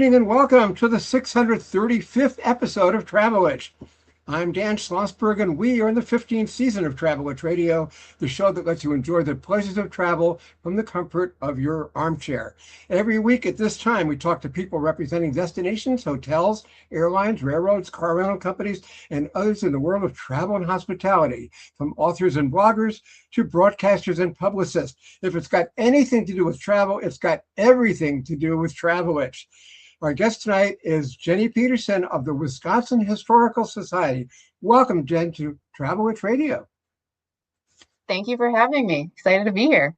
evening and welcome to the 635th episode of Travel Itch. I'm Dan Schlossberg and we are in the 15th season of Travel Itch Radio, the show that lets you enjoy the pleasures of travel from the comfort of your armchair. Every week at this time, we talk to people representing destinations, hotels, airlines, railroads, car rental companies, and others in the world of travel and hospitality, from authors and bloggers to broadcasters and publicists. If it's got anything to do with travel, it's got everything to do with Travel Itch. Our guest tonight is Jenny Peterson of the Wisconsin Historical Society. Welcome, Jen, to Travel Itch Radio. Thank you for having me. Excited to be here.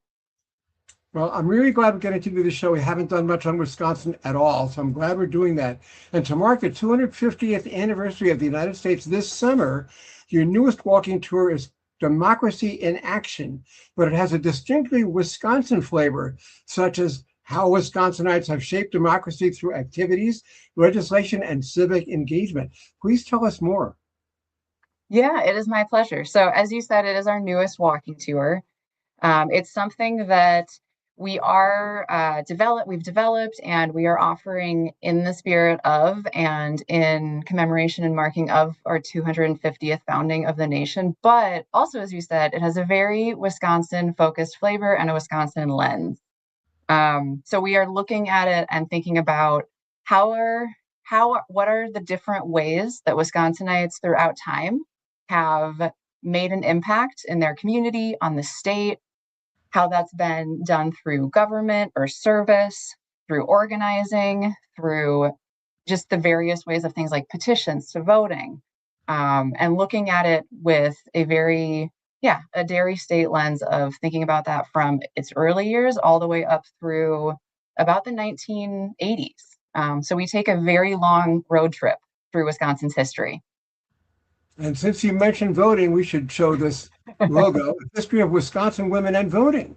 Well, I'm really glad we're getting to do the show. We haven't done much on Wisconsin at all, so I'm glad we're doing that. And to mark the 250th anniversary of the United States this summer, your newest walking tour is Democracy in Action, but it has a distinctly Wisconsin flavor, such as how Wisconsinites have shaped democracy through activities, legislation, and civic engagement. Please tell us more. Yeah, it is my pleasure. So as you said, it is our newest walking tour. It's something that we've developed and we are offering in the spirit of and in commemoration and marking of our 250th founding of the nation. But also, as you said, it has a very Wisconsin-focused flavor and a Wisconsin lens. So we are looking at it and thinking about what are the different ways that Wisconsinites throughout time have made an impact in their community, on the state, how that's been done through government or service, through organizing, through just the various ways of things like petitions to voting, and looking at it with a Dairy State lens of thinking about that from its early years all the way up through about the 1980s. So we take a very long road trip through Wisconsin's history. And since you mentioned voting, we should show this logo, History of Wisconsin Women and Voting.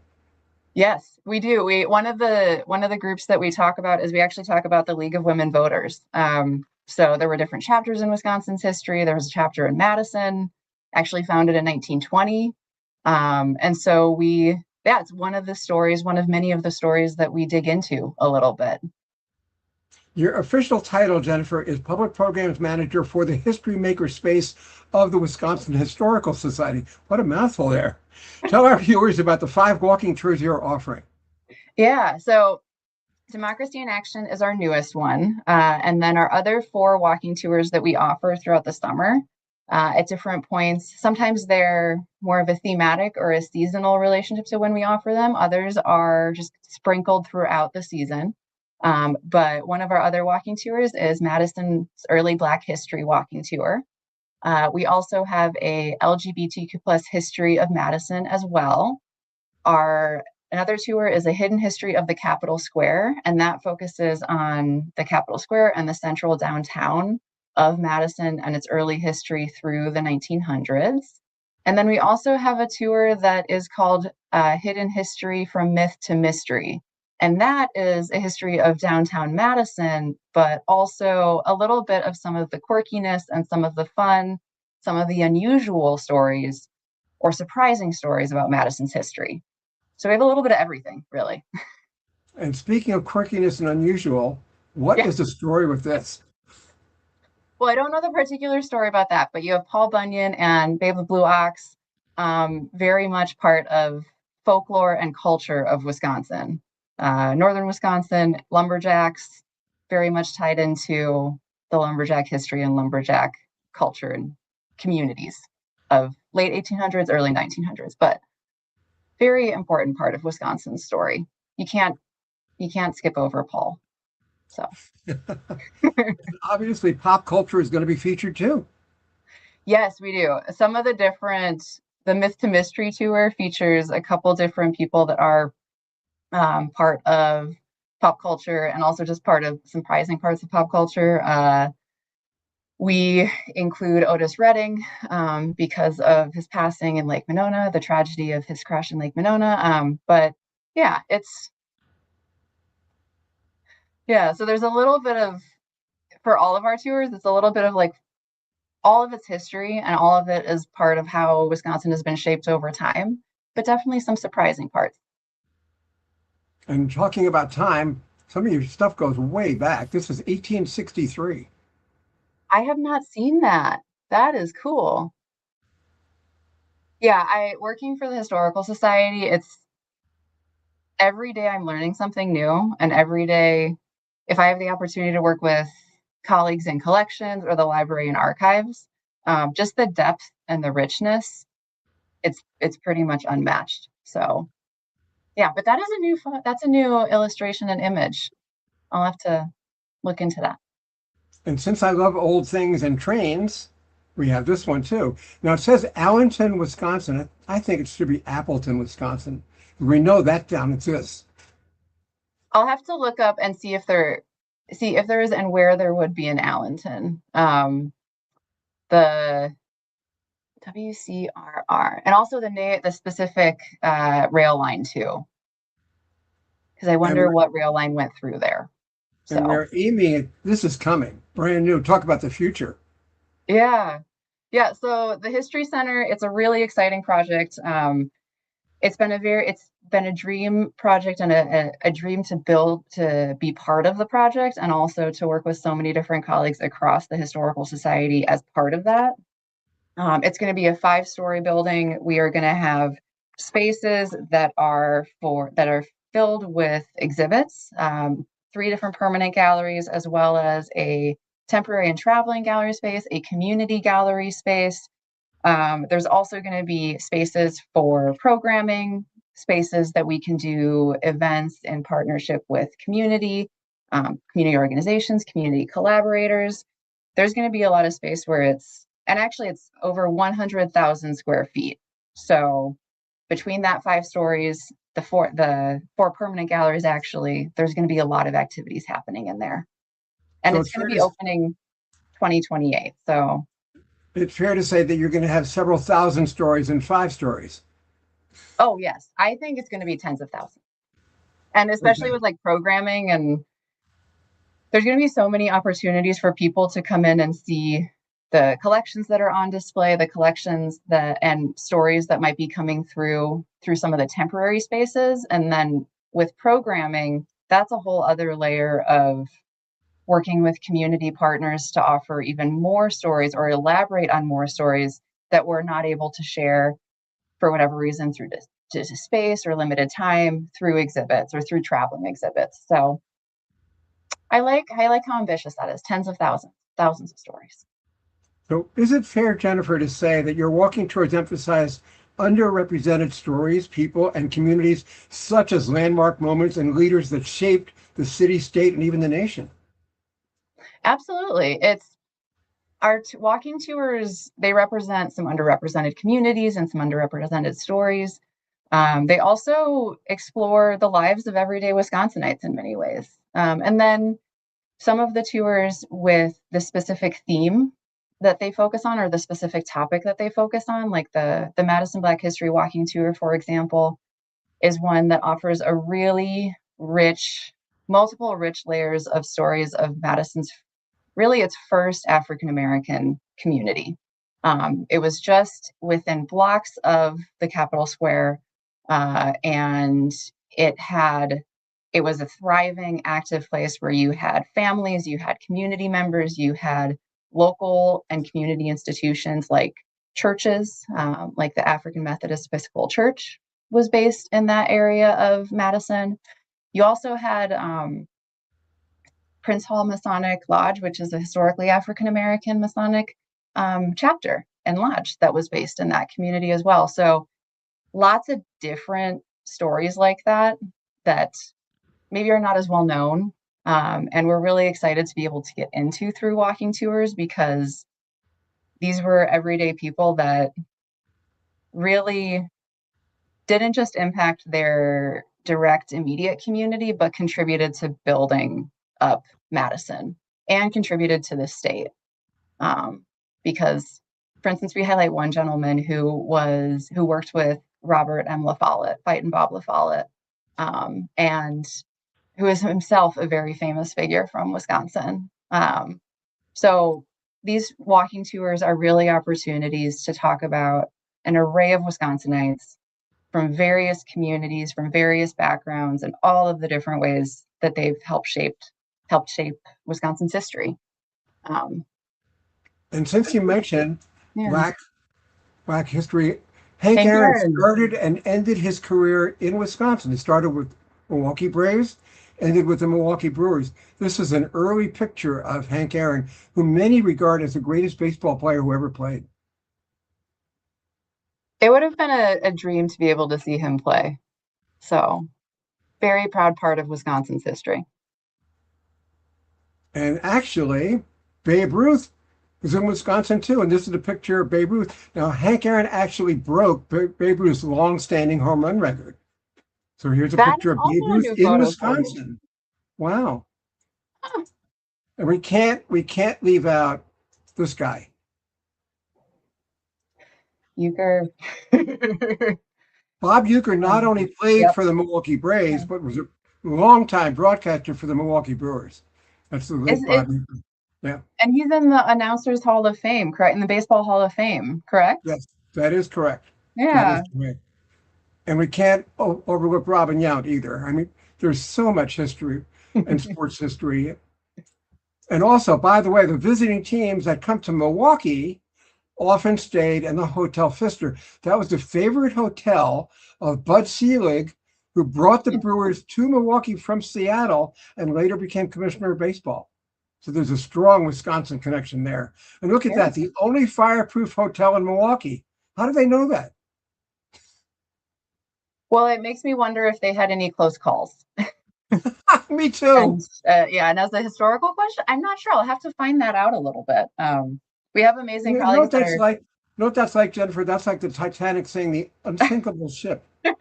Yes, we do. One of the groups that we talk about is we actually talk about the League of Women Voters. So there were different chapters in Wisconsin's history. There was a chapter in Madison, actually founded in 1920. And so it's one of many of the stories that we dig into a little bit. Your official title, Jennifer, is Public Programs Manager for the History Maker Space of the Wisconsin Historical Society. What a mouthful there. Tell our viewers about the 5 walking tours you're offering. Yeah, so Democracy in Action is our newest one. And then our other 4 walking tours that we offer throughout the summer at different points. Sometimes they're more of a thematic or a seasonal relationship to when we offer them. Others are just sprinkled throughout the season. But one of our other walking tours is Madison's Early Black History walking tour. We also have a LGBTQ plus history of Madison as well. Another tour is a hidden history of the Capitol Square, and that focuses on the Capitol Square and the central downtown of Madison and its early history through the 1900s. And then we also have a tour that is called Hidden History from Myth to Mystery. And that is a history of downtown Madison, but also a little bit of some of the quirkiness and some of the fun, some of the unusual stories or surprising stories about Madison's history. So we have a little bit of everything, really. And speaking of quirkiness and unusual, what is the story with this? Well, I don't know the particular story about that, but you have Paul Bunyan and Babe the Blue Ox, very much part of folklore and culture of Wisconsin. Northern Wisconsin, lumberjacks, very much tied into the lumberjack history and lumberjack culture and communities of late 1800s, early 1900s, but very important part of Wisconsin's story. You can't skip over Paul. So obviously pop culture is going to be featured too. Yes, we do. Some of the Myth to Mystery tour features a couple different people that are part of pop culture and also just part of surprising parts of pop culture. We include Otis Redding because of his passing in Lake Monona, the tragedy of his crash in Lake Monona. So there's a little bit of, for all of our tours, it's a little bit of like all of its history and all of it is part of how Wisconsin has been shaped over time, but definitely some surprising parts. And talking about time, Some of your stuff goes way back. This is 1863. I have not seen that. That is cool. Yeah, I working for the Historical Society, it's every day I'm learning something new, and every day, if I have the opportunity to work with colleagues in collections or the library and archives, just the depth and the richness, it's pretty much unmatched. So yeah, but that is a new that's a new illustration and image. I'll have to look into that. And since I love old things and trains, we have this one too. Now it says Allenton, Wisconsin. I think it should be Appleton, Wisconsin. We know that town exists. I'll have to look up and see if there is and where there would be in Allenton. The WCRR, and also the specific rail line too, because I And wonder what rail line went through there. So we're aiming at this is coming brand new. Talk about the future. yeah, yeah. So the History Center, it's a really exciting project. It's been a dream project and a dream to build, to be part of the project, and also to work with so many different colleagues across the Historical Society as part of that. It's going to be a 5-story building. We are going to have spaces that are filled with exhibits, 3 different permanent galleries, as well as a temporary and traveling gallery space, a community gallery space. There's also going to be spaces for programming, spaces that we can do events in partnership with community organizations, community collaborators. There's going to be a lot of space where it's over 100,000 square feet. So between that 5 stories, the four permanent galleries, actually, there's going to be a lot of activities happening in there. And So it's going to be opening 2028. So it's fair to say that you're going to have several thousand stories and 5 stories. oh yes, I think it's going to be tens of thousands. And especially Okay. with like programming, and there's going to be so many opportunities for people to come in and see the collections that are on display, the collections that and stories that might be coming through some of the temporary spaces. And then with programming, that's a whole other layer of working with community partners to offer even more stories or elaborate on more stories that we're not able to share for whatever reason through to space or limited time, through exhibits or through traveling exhibits. So I like how ambitious that is. Tens of thousands of stories. So is it fair, Jennifer, to say that you're walking towards emphasize underrepresented stories, people, and communities such as landmark moments and leaders that shaped the city, state, and even the nation? Absolutely. It's our walking tours, they represent some underrepresented communities and some underrepresented stories. They also explore the lives of everyday Wisconsinites in many ways. And then some of the tours with the specific theme that they focus on, or the specific topic that they focus on, like the Madison Black History Walking Tour, for example, is one that offers a really multiple rich layers of stories of Madison's, really its first African American community. It was just within blocks of the Capitol Square, and it was a thriving, active place where you had families, you had community members, you had local and community institutions like churches, like the African Methodist Episcopal Church was based in that area of Madison. You also had Prince Hall Masonic Lodge, which is a historically African American Masonic chapter and lodge that was based in that community as well. So lots of different stories like that maybe are not as well known. And we're really excited to be able to get into through walking tours, because these were everyday people that really didn't just impact their direct immediate community, but contributed to building up Madison and contributed to the state. Because, for instance, we highlight one gentleman who worked with Robert M. La Follette, Fightin' Bob La Follette, and who is himself a very famous figure from Wisconsin. So these walking tours are really opportunities to talk about an array of Wisconsinites from various communities, from various backgrounds, and all of the different ways that they've helped shape Wisconsin's history. And since you mentioned Yeah. Black history, Hank Hank Aaron Aaron. started and ended his career in Wisconsin. He started with Milwaukee Braves, ended with the Milwaukee Brewers. This is an early picture of Hank Aaron, who many regard as the greatest baseball player who ever played. It would have been a dream to be able to see him play. So, very proud part of Wisconsin's history. And actually, Babe Ruth was in Wisconsin too. And this is a picture of Babe Ruth. Now, Hank Aaron actually broke Babe Ruth's long-standing home run record. So here's a That picture is of also Babe a Ruth new in photo for me. Wisconsin. Wow. Huh. And we can't leave out this guy. Uecker. Bob Uecker not only played Yep. for the Milwaukee Braves, but was a longtime broadcaster for the Milwaukee Brewers. That's the late Bob Uecker. Yeah. And he's in the Announcers Hall of Fame, correct? In the Baseball Hall of Fame, correct? Yes, that is correct. Yeah. That is correct. And we can't overlook Robin Yount either. I mean, there's so much history and sports history. And also, by the way, the visiting teams that come to Milwaukee often stayed in the Hotel Pfister. That was the favorite hotel of Bud Selig, who brought the Brewers to Milwaukee from Seattle and later became commissioner of baseball. So there's a strong Wisconsin connection there. And look at that, the only fireproof hotel in Milwaukee. How do they know that? Well, it makes me wonder if they had any close calls. Me too. And yeah, and as a historical question, I'm not sure. I'll have to find that out a little bit. We have amazing You know colleagues what that that's are. like? You know what that's like, Jennifer? That's like the Titanic saying the unsinkable ship. Ooh,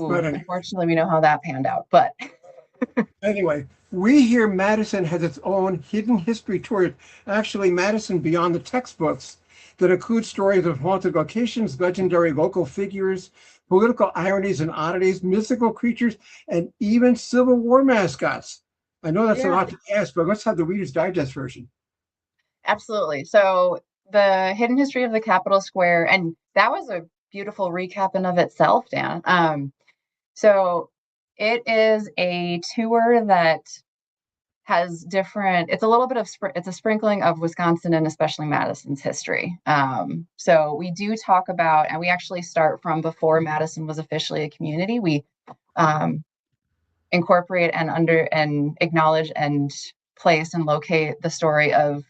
But anyway, unfortunately, we know how that panned out. But anyway, we hear Madison has its own hidden history tour. Actually, Madison beyond the textbooks that include stories of haunted locations, legendary local figures, political ironies and oddities, mythical creatures, and even Civil War mascots. I know that's a lot to ask, but let's have the Reader's Digest version. absolutely. So the hidden history of the Capitol Square, and that was a beautiful recap in of itself, Dan. So it is a tour that has different, it's a little bit of, it's a sprinkling of Wisconsin and especially Madison's history. So we do talk about, and we actually start from before Madison was officially a community. We incorporate and acknowledge and place and locate the story of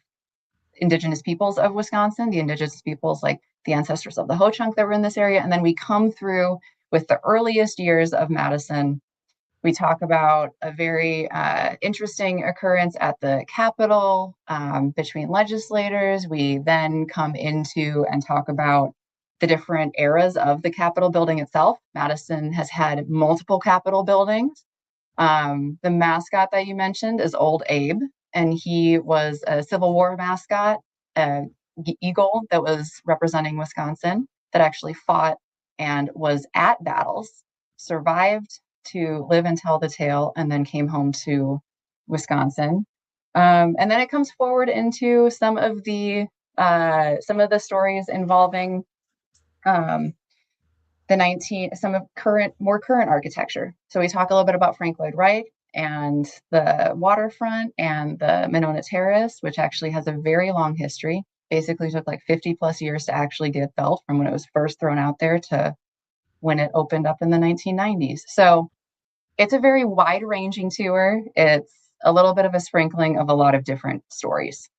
indigenous peoples of Wisconsin, the indigenous peoples like the ancestors of the Ho-Chunk that were in this area. And then we come through with the earliest years of Madison. We talk about a very interesting occurrence at the Capitol between legislators. We then come into and talk about the different eras of the Capitol building itself. Madison has had multiple Capitol buildings. The mascot that you mentioned is Old Abe, and he was a Civil War mascot, an eagle that was representing Wisconsin that actually fought and was at battles, survived to live and tell the tale, and then came home to Wisconsin. And then it comes forward into some of the stories involving some of more current architecture. So we talk a little bit about Frank Lloyd Wright and the waterfront and the Monona Terrace, which actually has a very long history. Basically took like 50 plus years to actually get built from when it was first thrown out there to when it opened up in the 1990s. So it's a very wide ranging tour. It's a little bit of a sprinkling of a lot of different stories.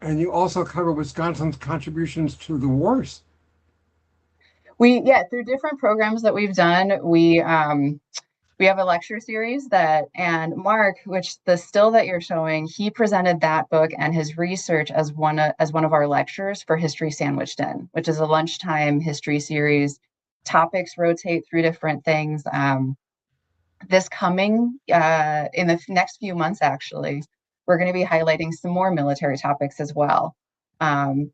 And you also cover Wisconsin's contributions to the wars. Through different programs that we've done, we have a lecture series and Mark, which the still that you're showing, he presented that book and his research as one of our lectures for History Sandwiched In, which is a lunchtime history series. Topics rotate through different things. This coming in the next few months, actually, we're going to be highlighting some more military topics as well.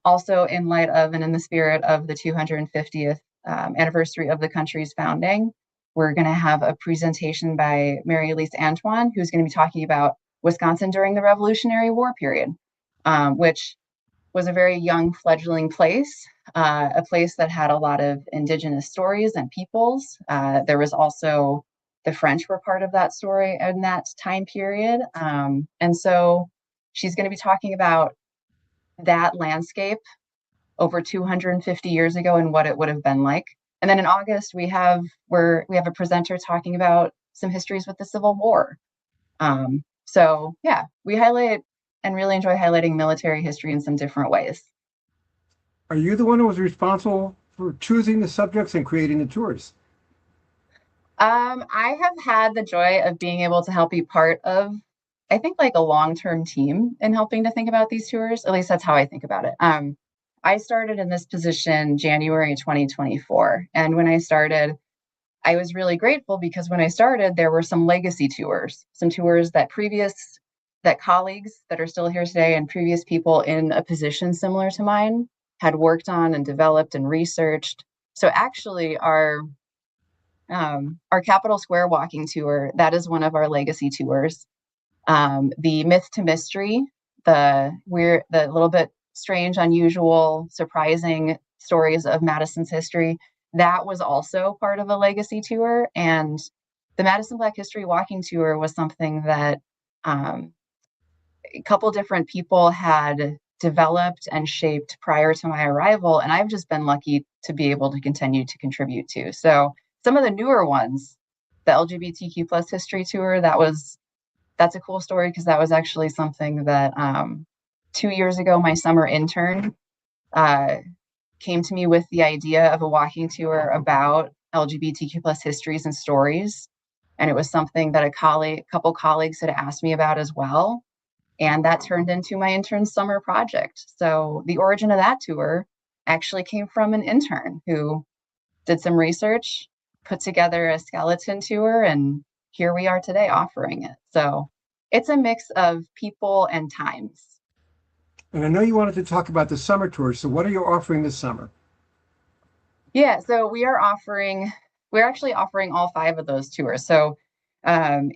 Also, in light of and in the spirit of the 250th anniversary of the country's founding, we're going to have a presentation by Mary Elise Antoine, who's going to be talking about Wisconsin during the Revolutionary War period, which was a very young fledgling place, a place that had a lot of indigenous stories and peoples. There was also the French were part of that story in that time period. And so she's going to be talking about that landscape over 250 years ago and what it would have been like. And then in August, we have a presenter talking about some histories with the Civil War. So yeah, we highlight and really enjoy highlighting military history in some different ways. Are you the one who was responsible for choosing the subjects and creating the tours? I have had the joy of being able to help be part of, I think, like a long-term team in helping to think about these tours. At least that's how I think about it. I started in this position January 2024. And when I started, I was really grateful because when I started, there were some legacy tours, some tours that colleagues that are still here today and previous people in a position similar to mine had worked on and developed and researched. So actually our Capitol Square walking tour, that is one of our legacy tours. The Myth to Mystery, the little bit strange, unusual, surprising stories of Madison's history, that was also part of a legacy tour. And the Madison Black History walking tour was something that a couple different people had developed and shaped prior to my arrival. And I've just been lucky to be able to continue to contribute to. So some of the newer ones, the LGBTQ plus history tour, that's a cool story because that was actually something that 2 years ago, my summer intern came to me with the idea of a walking tour about LGBTQ plus histories and stories. And it was something that a couple colleagues had asked me about as well. And that turned into my intern's summer project. So the origin of that tour actually came from an intern who did some research, put together a skeleton tour, and here we are today offering it. So it's a mix of people and times. And I know you wanted to talk about the summer tours. So what are you offering this summer? Yeah, so we're actually offering all 5 of those tours. So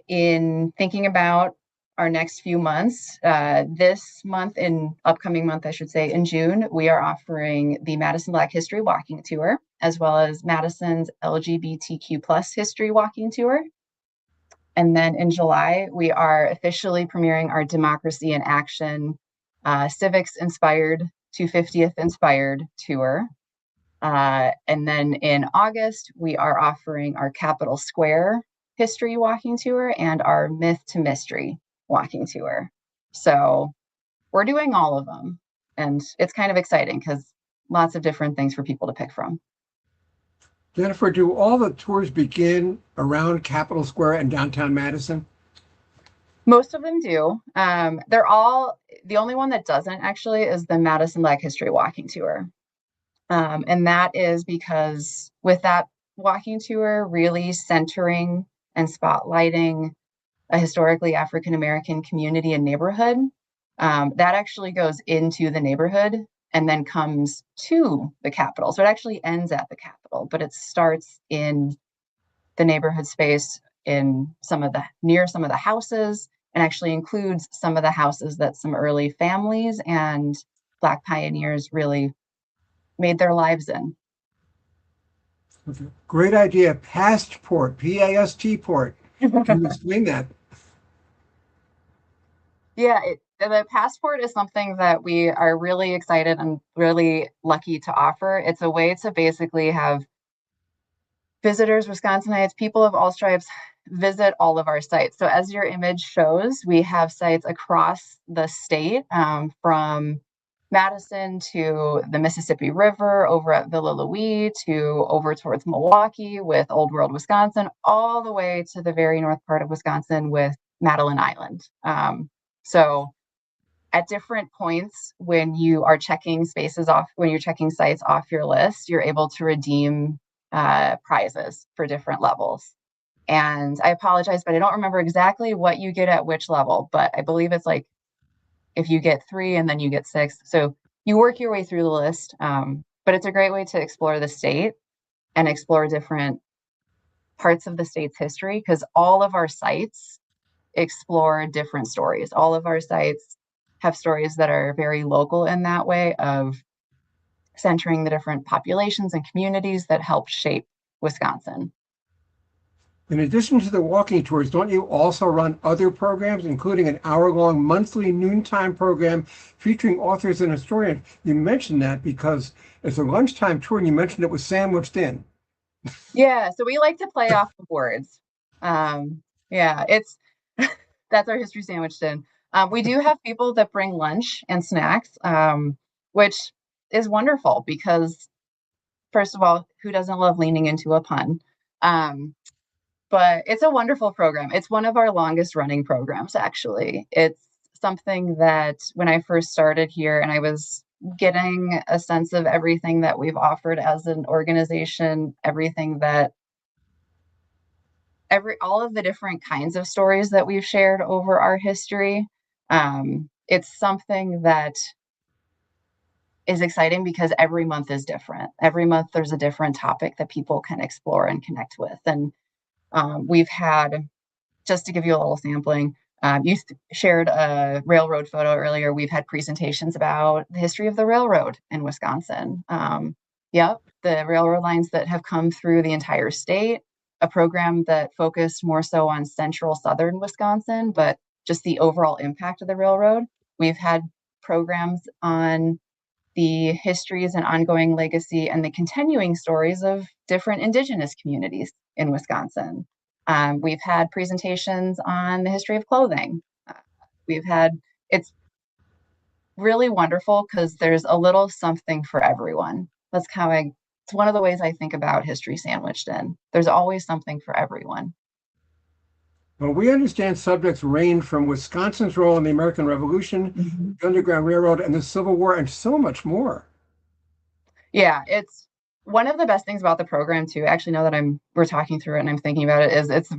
in thinking about our next few months, upcoming month, I should say, in June, we are offering the Madison Black History Walking Tour, as well as Madison's LGBTQ plus history walking tour. And then in July, we are officially premiering our Democracy in Action civics inspired 250th inspired tour. And then in August, we are offering our Capitol Square history walking tour and our Myth to Mystery walking tour. So we're doing all of them. And it's kind of exciting because lots of different things for people to pick from. Jennifer, do all the tours begin around Capitol Square and downtown Madison? Most of them do. The only one that doesn't actually is the Madison Black History Walking Tour. And that is because with that walking tour really centering and spotlighting a historically African-American community and neighborhood, that actually goes into the neighborhood and then comes to the Capitol. So it actually ends at the Capitol, but it starts in the neighborhood space near some of the houses, and actually includes some of the houses that some early families and Black pioneers really made their lives in. Okay. Great idea. Passport, P-A-S-T port. Can you explain that? Yeah, the passport is something that we are really excited and really lucky to offer. It's a way to basically have visitors, Wisconsinites, people of all stripes, visit all of our sites. So as your image shows, we have sites across the state, from Madison to the Mississippi River, over at Villa Louis, to over towards Milwaukee with Old World, Wisconsin, all the way to the very north part of Wisconsin with Madeline Island. So at different points when you are checking when you're checking sites off your list, you're able to redeem prizes for different levels. And I apologize, but I don't remember exactly what you get at which level, but I believe it's like if you get 3 and then you get 6. So you work your way through the list, but it's a great way to explore the state and explore different parts of the state's history, because all of our sites explore different stories. All of our sites have stories that are very local in that way of centering the different populations and communities that help shape Wisconsin. In addition to the walking tours, don't you also run other programs, including an hour-long monthly noontime program featuring authors and historians? You mentioned that because it's a lunchtime tour, and you mentioned it was sandwiched in. Yeah, so we like to play off the words. Yeah, it's that's our history sandwiched in. We do have people that bring lunch and snacks, which is wonderful because, first of all, who doesn't love leaning into a pun? Um, but it's a wonderful program. It's one of our longest running programs, actually. It's something that when I first started here and I was getting a sense of everything that we've offered as an organization, everything that all of the different kinds of stories that we've shared over our history. It's something that is exciting because every month is different. Every month there's a different topic that people can explore and connect with. And we've had, just to give you a little sampling, you shared a railroad photo earlier. We've had presentations about the history of the railroad in Wisconsin. Yep, the railroad lines that have come through the entire state, a program that focused more so on central southern Wisconsin, but just the overall impact of the railroad. We've had programs on the histories and ongoing legacy and the continuing stories of different Indigenous communities in Wisconsin. We've had presentations on the history of clothing. Uh, we've had, it's really wonderful because there's a little something for everyone. That's how it's one of the ways I think about history sandwiched in. There's always something for everyone. Well, we understand subjects range from Wisconsin's role in the American Revolution, Mhm. the Underground Railroad, and the Civil War, and so much more. Yeah, it's one of the best things about the program too. Actually, now that we're talking through it and I'm thinking about it, is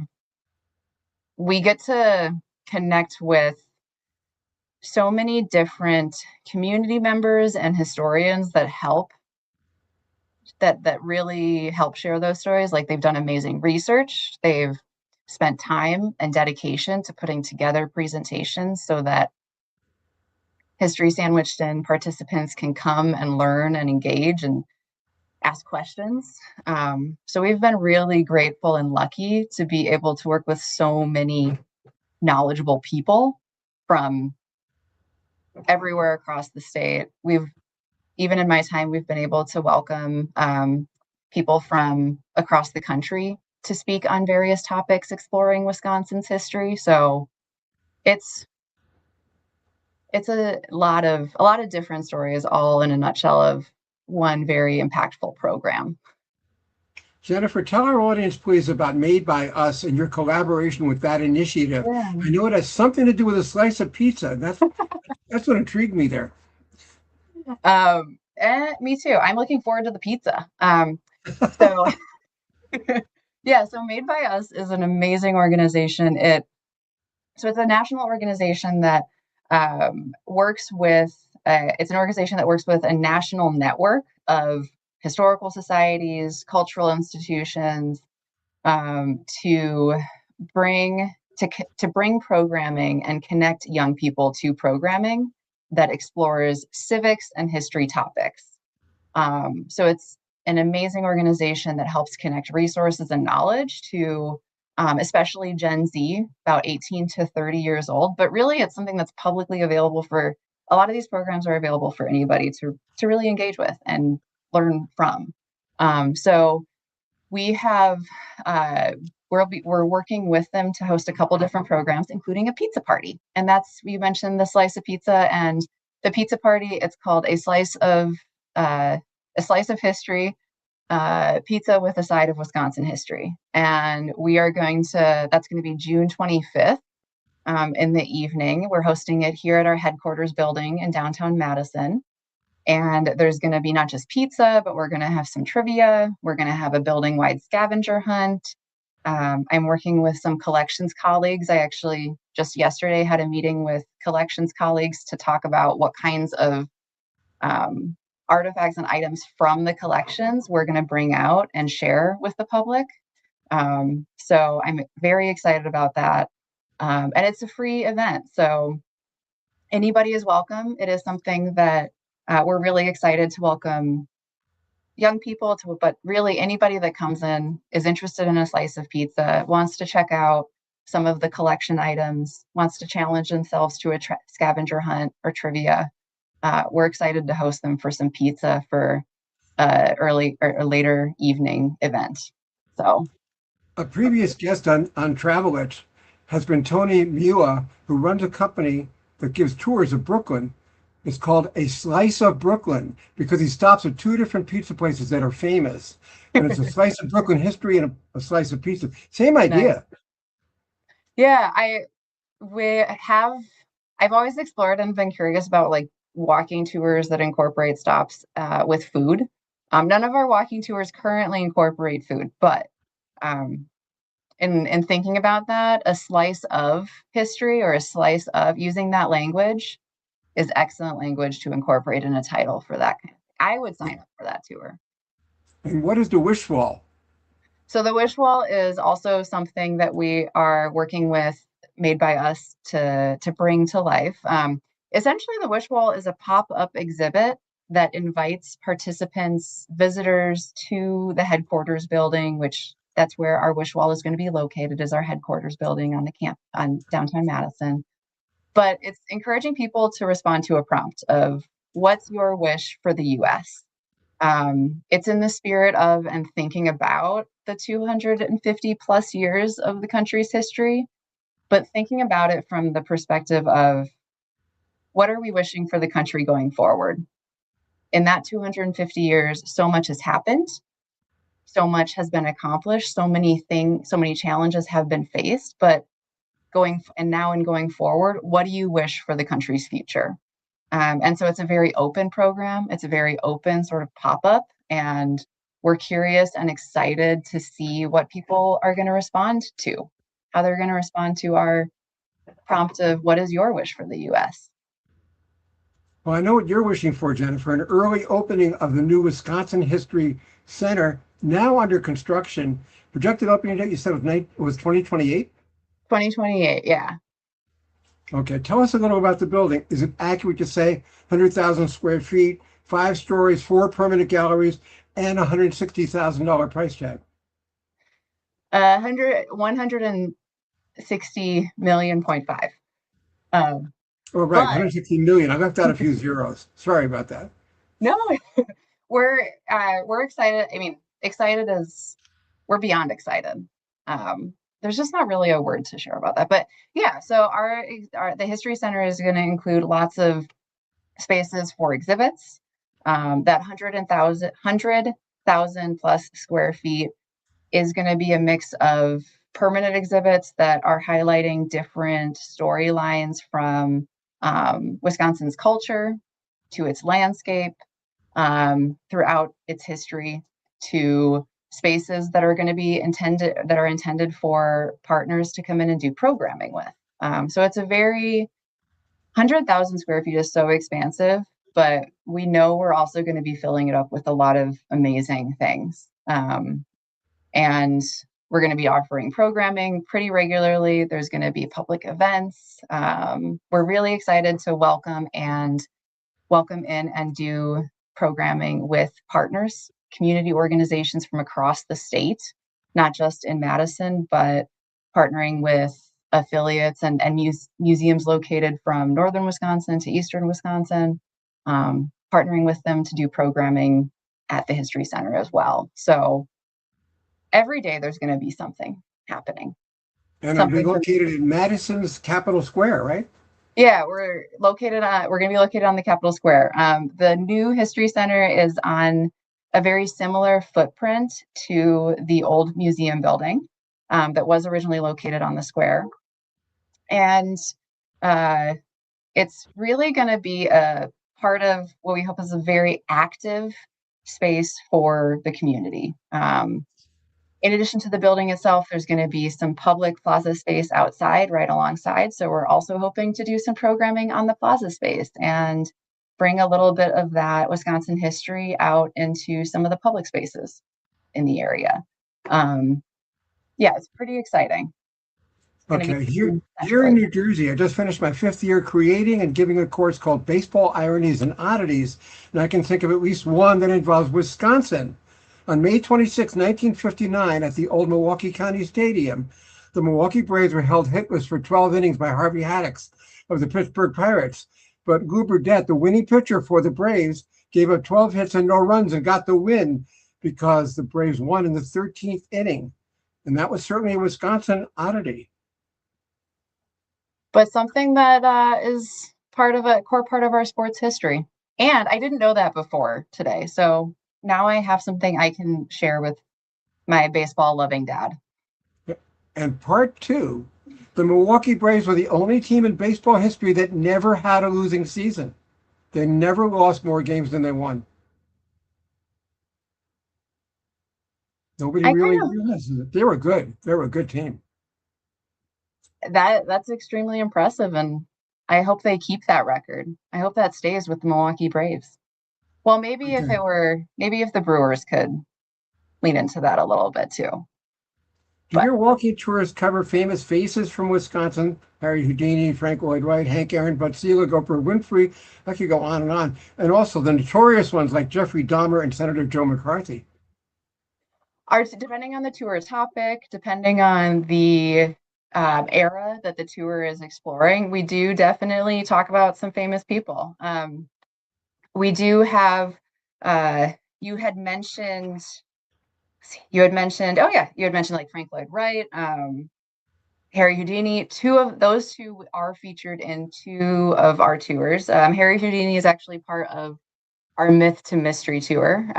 we get to connect with so many different community members and historians that really help share those stories. Like, they've done amazing research, they've spent time and dedication to putting together presentations so that history sandwiched in participants can come and learn and engage and ask questions. So we've been really grateful and lucky to be able to work with so many knowledgeable people from everywhere across the state. Even in my time, we've been able to welcome people from across the country to speak on various topics exploring Wisconsin's history. So it's it's a lot of different stories, all in a nutshell of one very impactful program. Jennifer, tell our audience, please, about Made by Us and your collaboration with that initiative. Yeah. I know it has something to do with a slice of pizza. That's what intrigued me there. Me too. I'm looking forward to the pizza. So yeah, so Made by Us is an amazing organization. It's a national organization that works with. It's an organization that works with a national network of historical societies, cultural institutions, to bring programming and connect young people to programming that explores civics and history topics. So it's an amazing organization that helps connect resources and knowledge to especially Gen Z, about 18 to 30 years old. But really, it's something that's publicly available for a lot of these programs are available for anybody to really engage with and learn from. So we have we're working with them to host a couple different programs, including a pizza party. And that's, you mentioned the slice of pizza and the pizza party. It's called a slice of history, pizza with a side of Wisconsin history. And that's going to be June 25th in the evening. We're hosting it here at our headquarters building in downtown Madison. And there's going to be not just pizza, but we're going to have some trivia. We're going to have a building wide scavenger hunt. I'm working with some collections colleagues. I actually just yesterday had a meeting with collections colleagues to talk about what kinds of artifacts and items from the collections we're going to bring out and share with the public. So I'm very excited about that. And it's a free event, so anybody is welcome. It is something that we're really excited to welcome young people to, but really anybody that comes in is interested in a slice of pizza, wants to check out some of the collection items, wants to challenge themselves to a scavenger hunt or trivia. We're excited to host them for some pizza for early or later evening event. So A previous guest on Travel It has been Tony Mua, who runs a company that gives tours of Brooklyn. It's called A Slice of Brooklyn because he stops at two different pizza places that are famous. And it's a slice of Brooklyn history and a slice of pizza. Same idea. nice. Yeah, I've always explored and been curious about like walking tours that incorporate stops with food. None of our walking tours currently incorporate food, but um, in thinking about that, a slice of history or a slice of using that language is excellent language to incorporate in a title for that. I would sign up for that tour. And what is the wish wall? So the wish wall is also something that we are working with, made by us to bring to life. Essentially, the wish wall is a pop-up exhibit that invites participants, visitors to the headquarters building, which that's where our wish wall is going to be located, is our headquarters building on the camp on downtown Madison. But it's encouraging people to respond to a prompt of what's your wish for the US? It's in the spirit of and thinking about the 250 plus years of the country's history, but thinking about it from the perspective of what are we wishing for the country going forward? In that 250 years, so much has happened, so much has been accomplished, so many things, so many challenges have been faced, but going forward, what do you wish for the country's future? And so it's a very open program. It's a very open sort of pop-up, and we're curious and excited to see what people are going to respond to, how they're going to respond to our prompt of what is your wish for the US? Well, I know what you're wishing for, Jennifer, an early opening of the new Wisconsin History Center, now under construction. Projected opening date, you said was 2028? 2028, yeah. Okay, tell us a little about the building. Is it accurate to say 100,000 square feet, 5 stories, 4 permanent galleries, and $160,000 price tag? 160 million point five. Oh, right, But 160 million. I left out a few zeros. Sorry about that. no, we're excited. I mean, excited is we're beyond excited. There's just not really a word to share about that. But yeah, so the History Center is going to include lots of spaces for exhibits. That 100,000 plus square feet is going to be a mix of permanent exhibits that are highlighting different storylines from Wisconsin's culture to its landscape, throughout its history, to spaces that are going to be intended for partners to come in and do programming with. So it's a very 100,000 square feet is so expansive, but we know we're also going to be filling it up with a lot of amazing things. And we're going to be offering programming pretty regularly. There's going to be public events. We're really excited to welcome in and do programming with partners, community organizations from across the state, not just in Madison, but partnering with affiliates and museums located from northern Wisconsin to eastern Wisconsin, partnering with them to do programming at the History Center as well. So every day there's going to be something happening. And it'll be located in Madison's Capitol Square, right? Yeah, we're going to be located on the Capitol Square. The new History Center is on a very similar footprint to the old museum building that was originally located on the square. And it's really going to be a part of what we hope is a very active space for the community. In addition to the building itself, there's going to be some public plaza space outside right alongside. So we're also hoping to do some programming on the plaza space and bring a little bit of that Wisconsin history out into some of the public spaces in the area. Yeah, it's pretty exciting. going to be Okay, in here in centrally. New Jersey, I just finished my 5th year creating and giving a course called Baseball Ironies and Oddities, and I can think of at least one that involves Wisconsin. On May 26, 1959, at the old Milwaukee County Stadium, the Milwaukee Braves were held hitless for 12 innings by Harvey Haddix of the Pittsburgh Pirates. But Lou Burdett, the winning pitcher for the Braves, gave up 12 hits and no runs and got the win because the Braves won in the 13th inning. And that was certainly a Wisconsin oddity. But something that is part of a core part of our sports history. And I didn't know that before today. So now I have something I can share with my baseball loving dad. And part two, the Milwaukee Braves were the only team in baseball history that never had a losing season. They never lost more games than they won. Nobody I kind really of realizes it. They were good. They were a good team. that's extremely impressive, and I hope they keep that record. I hope that stays with the Milwaukee Braves. Well, Okay. maybe if the Brewers could lean into that a little bit too. Do But your walking tours cover famous faces from Wisconsin? Harry Houdini, Frank Lloyd Wright, Hank Aaron, Bud Selig, Oprah Winfrey. I could go on and on. And also the notorious ones like Jeffrey Dahmer and Senator Joe McCarthy. depending on the tour topic, depending on the era that the tour is exploring, we do definitely talk about some famous people. We do have. Uh, you had mentioned. Oh yeah, you had mentioned like Frank Lloyd Wright, Harry Houdini. Two of those two are featured in two of our tours. Harry Houdini is actually part of our Myth to Mystery tour.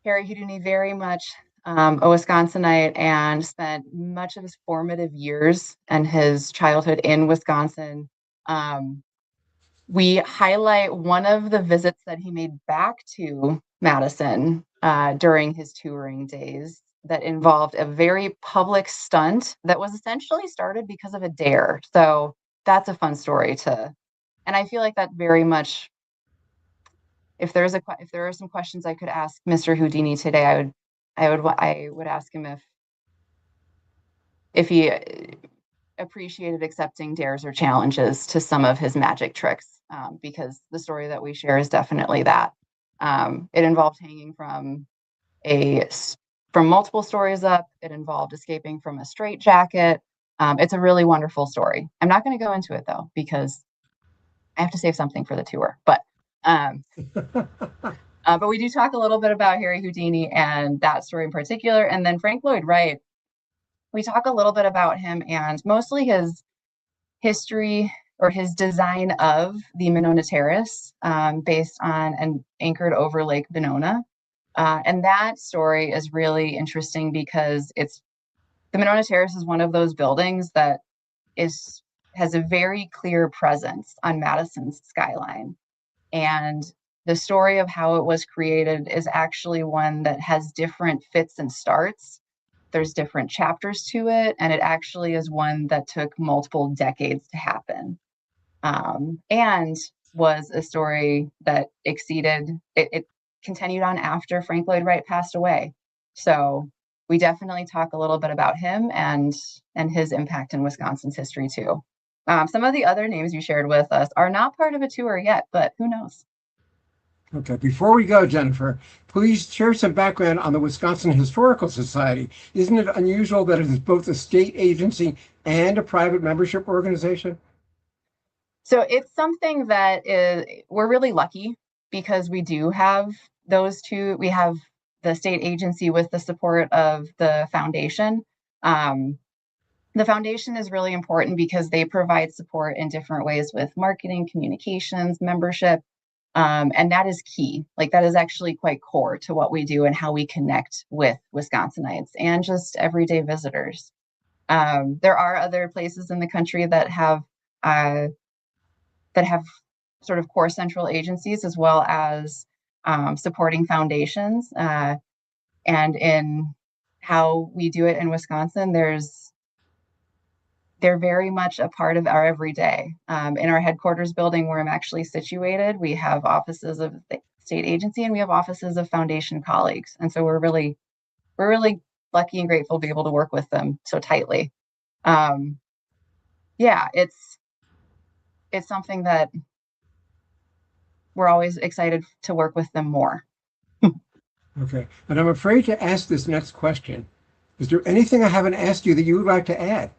Harry Houdini very much a Wisconsinite and spent much of his formative years and his childhood in Wisconsin. Um, we highlight one of the visits that he made back to Madison during his touring days that involved a very public stunt that was essentially started because of a dare. So that's a fun story to, and I feel like that very much. If there are some questions I could ask Mr. Houdini today, I would ask him if he appreciated accepting dares or challenges to some of his magic tricks, because the story that we share is definitely that. It involved hanging a from multiple stories up. It involved escaping from a straitjacket. It's a really wonderful story. I'm not going to go into it though because I have to save something for the tour. Um, but we do talk a little bit about Harry Houdini and that story in particular, and then Frank Lloyd Wright. We talk a little bit about him and mostly his history or his design of the Monona Terrace, based on and anchored over Lake Monona. And that story is really interesting because the Monona Terrace is one of those buildings that is has a very clear presence on Madison's skyline. And the story of how it was created is actually one that has different fits and starts. There's different chapters to it, and it actually is one that took multiple decades to happen, and was a story that it continued on after Frank Lloyd Wright passed away. So we definitely talk a little bit about him and his impact in Wisconsin's history too. Some of the other names you shared with us are not part of a tour yet, but who knows? Okay, before we go, Jennifer, please share some background on the Wisconsin Historical Society. Isn't it unusual that it is both a state agency and a private membership organization? So it's something that is we're really lucky because we do have those two. We have the state agency with the support of the foundation. Um, the foundation is really important because they provide support in different ways with marketing, communications, membership. And that is key. Like that is actually quite core to what we do and how we connect with Wisconsinites and just everyday visitors. There are other places in the country uh, that have sort of core central agencies as well as supporting foundations. And in how we do it in Wisconsin, they're very much a part of our everyday. In our headquarters building where I'm actually situated, we have offices of the state agency and we have offices of foundation colleagues. And so we're really lucky and grateful to be able to work with them so tightly. Yeah, it's something that we're always excited to work with them more. Okay. And I'm afraid to ask this next question. Is there anything I haven't asked you that you would like to add?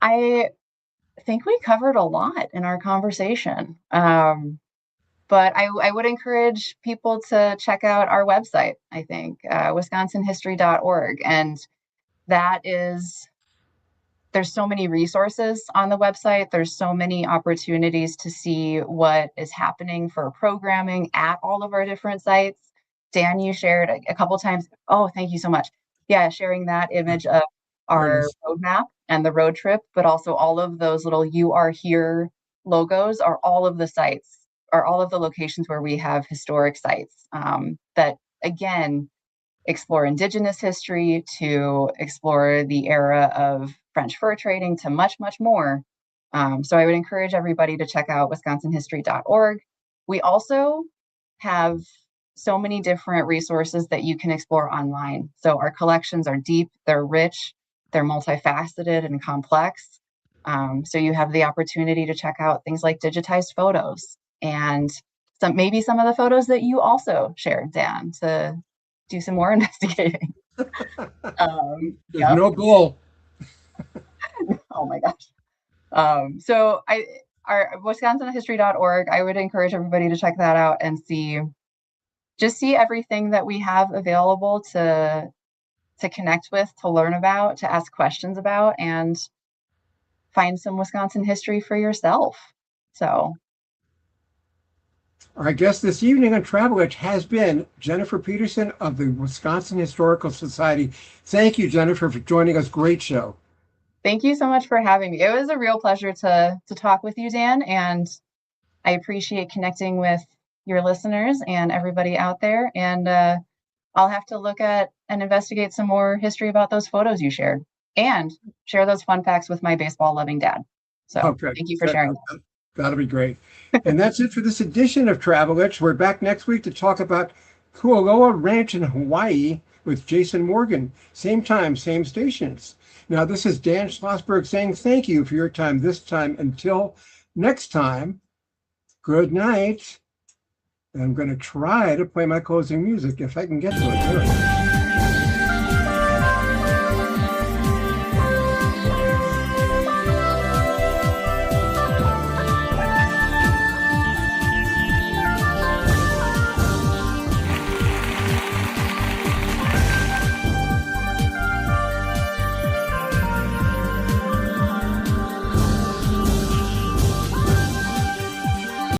I think we covered a lot in our conversation. But I would encourage people to check out our website, I think, wisconsinhistory.org. And that is, there's so many resources on the website. There's so many opportunities to see what is happening for programming at all of our different sites. Dan, you shared a couple times. Oh, thank you so much. Yeah, sharing that image of Very our nice. roadmap and the road trip, but also all of those little "You Are Here" logos are all of the sites, are all of the locations where we have historic sites that, again, explore Indigenous history, to explore the era of French fur trading, to much, much more. So I would encourage everybody to check out wisconsinhistory.org. We also have so many different resources that you can explore online. So our collections are deep, they're rich, they're multifaceted and complex. So you have the opportunity to check out things like digitized photos and maybe some of the photos that you also shared, Dan, to do some more investigating. There's Yep. no goal. Oh my gosh. So our wisconsinhistory.org, I would encourage everybody to check that out and see everything that we have available to connect with, to learn about, to ask questions about, and find some Wisconsin history for yourself. So Our guest this evening on Travel Edge has been Jennifer Peterson of the Wisconsin Historical Society. Thank you, Jennifer, for joining us. Great show. thank you so much for having me. It was a real pleasure to talk with you, Dan, and I appreciate connecting with your listeners and everybody out there. And I'll have to look at and investigate some more history about those photos you shared and share those fun facts with my baseball loving dad. So Okay. thank you for sharing. That'll be great. And that's it for this edition of Travel Itch. We're back next week to talk about Kualoa Ranch in Hawaii with Jason Morgan. Same time, same stations. Now, this is Dan Schlossberg saying thank you for your time this time. Until next time, good night. And I'm going to try to play my closing music if I can get to it. There.